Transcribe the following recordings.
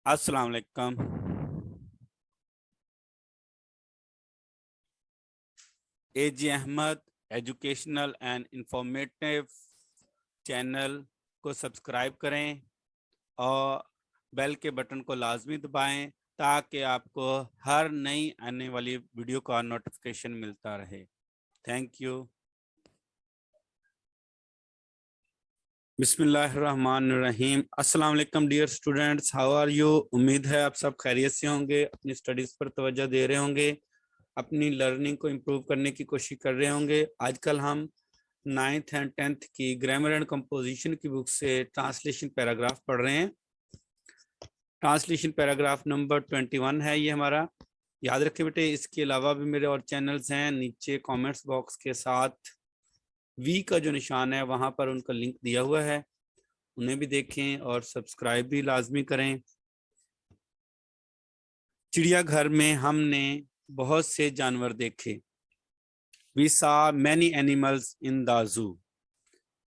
अस्सलाम वालेकुम। AG Ahmad educational and informative channel को सब्सक्राइब करें और बेल के बटन को लाजमी दबाएं ताकि आपको हर नई आने वाली वीडियो का नोटिफिकेशन मिलता रहे। Thank you. बिस्मिल्लाहिर्रहमानिर्रहीम। अस्सलाम वालेकुम dear students, how are you. उम्मीद है आप सब खैरियत से होंगे, अपनी स्टडीज़ पर तवज्जो दे रहे होंगे, अपनी लर्निंग को इम्प्रूव करने की कोशिश कर रहे होंगे। आजकल हम 9th एंड 10th की ग्रामर एंड कंपोजिशन की बुक से ट्रांसलेशन पैराग्राफ पढ़ रहे हैं। ट्रांसलेशन पैराग्राफ नंबर 21 है ये हमारा। याद रखें बेटे, इसके अलावा भी मेरे और चैनल्स हैं। नीचे कमेंट्स बॉक्स के साथ वी का जो निशान है वहाँ पर उनका लिंक दिया हुआ है, उन्हें भी देखें और सब्सक्राइब भी लाजमी करें। चिड़ियाघर में हमने बहुत से जानवर देखे। We saw many animals in the zoo.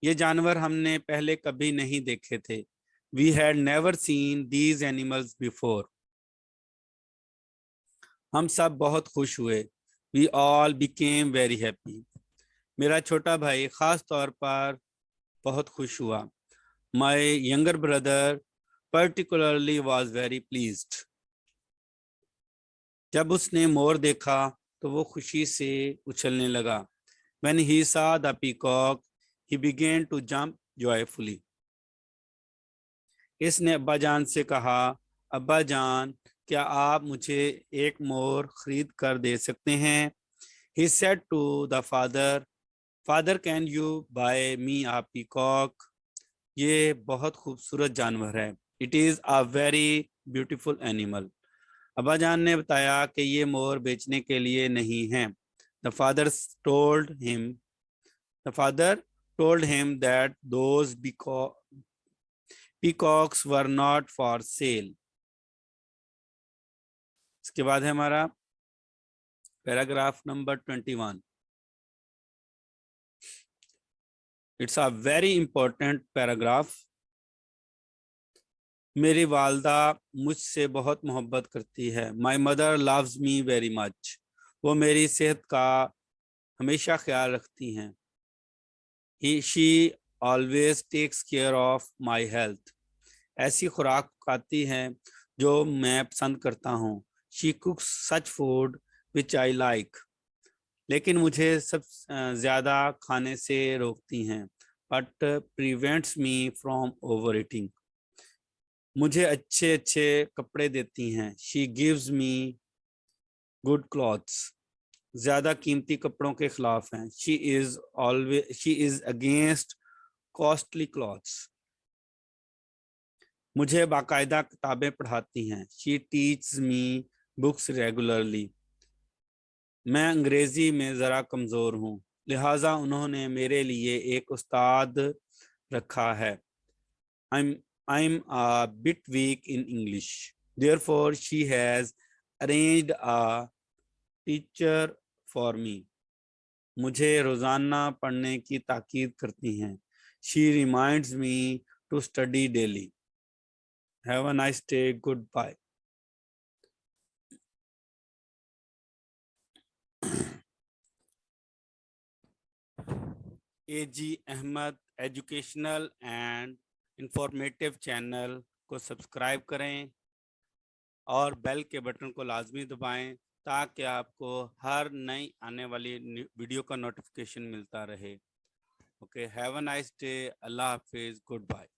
ये जानवर हमने पहले कभी नहीं देखे थे। We had never seen these animals before. हम सब बहुत खुश हुए। We all became very happy. मेरा छोटा भाई खास तौर पर बहुत खुश हुआ। My younger brother particularly was very pleased. जब उसने मोर देखा तो वो खुशी से उछलने लगा। When he saw the peacock, he began to jump joyfully. इसने अब्बा जान से कहा, अब्बा जान, क्या आप मुझे एक मोर खरीद कर दे सकते हैं? He said to the father, Father, can you buy me a peacock? ये बहुत खूबसूरत जानवर है। It is a very beautiful animal. अब्बा जान ने बताया कि ये मोर बेचने के लिए नहीं है। The father told him that those peacocks were not for sale. इसके बाद है हमारा paragraph number 21. It's a very important paragraph. मेरी वालदा मुझसे बहुत मोहब्बत करती है। My mother loves me very much. वो मेरी सेहत का हमेशा ख्याल रखती हैं। She always takes care of my health. ऐसी खुराक खाती हैं जो मैं पसंद करता हूँ। She cooks such food which I like. लेकिन मुझे सब ज़्यादा खाने से रोकती हैं। But prevents me from overeating. मुझे अच्छे अच्छे कपड़े देती हैं। She gives me good clothes. ज़्यादा कीमती कपड़ों के खिलाफ हैं। She is against costly clothes. मुझे बाकायदा किताबें पढ़ाती हैं। She teaches me books regularly. मैं अंग्रेजी में ज़रा कमज़ोर हूँ, लिहाजा उन्होंने मेरे लिए एक उस्ताद रखा है। I'm a bit weak in English. Therefore, she has arranged a teacher for me. मुझे रोज़ाना पढ़ने की ताकीद करती हैं। She reminds me to study daily. Have a nice day. Goodbye. AG Ahmad educational and informative channel को सब्सक्राइब करें और बेल के बटन को लाजमी दबाएं ताकि आपको हर नई आने वाली वीडियो का नोटिफिकेशन मिलता रहे। Okay, have a nice day. अल्लाह हाफिज़। Good bye.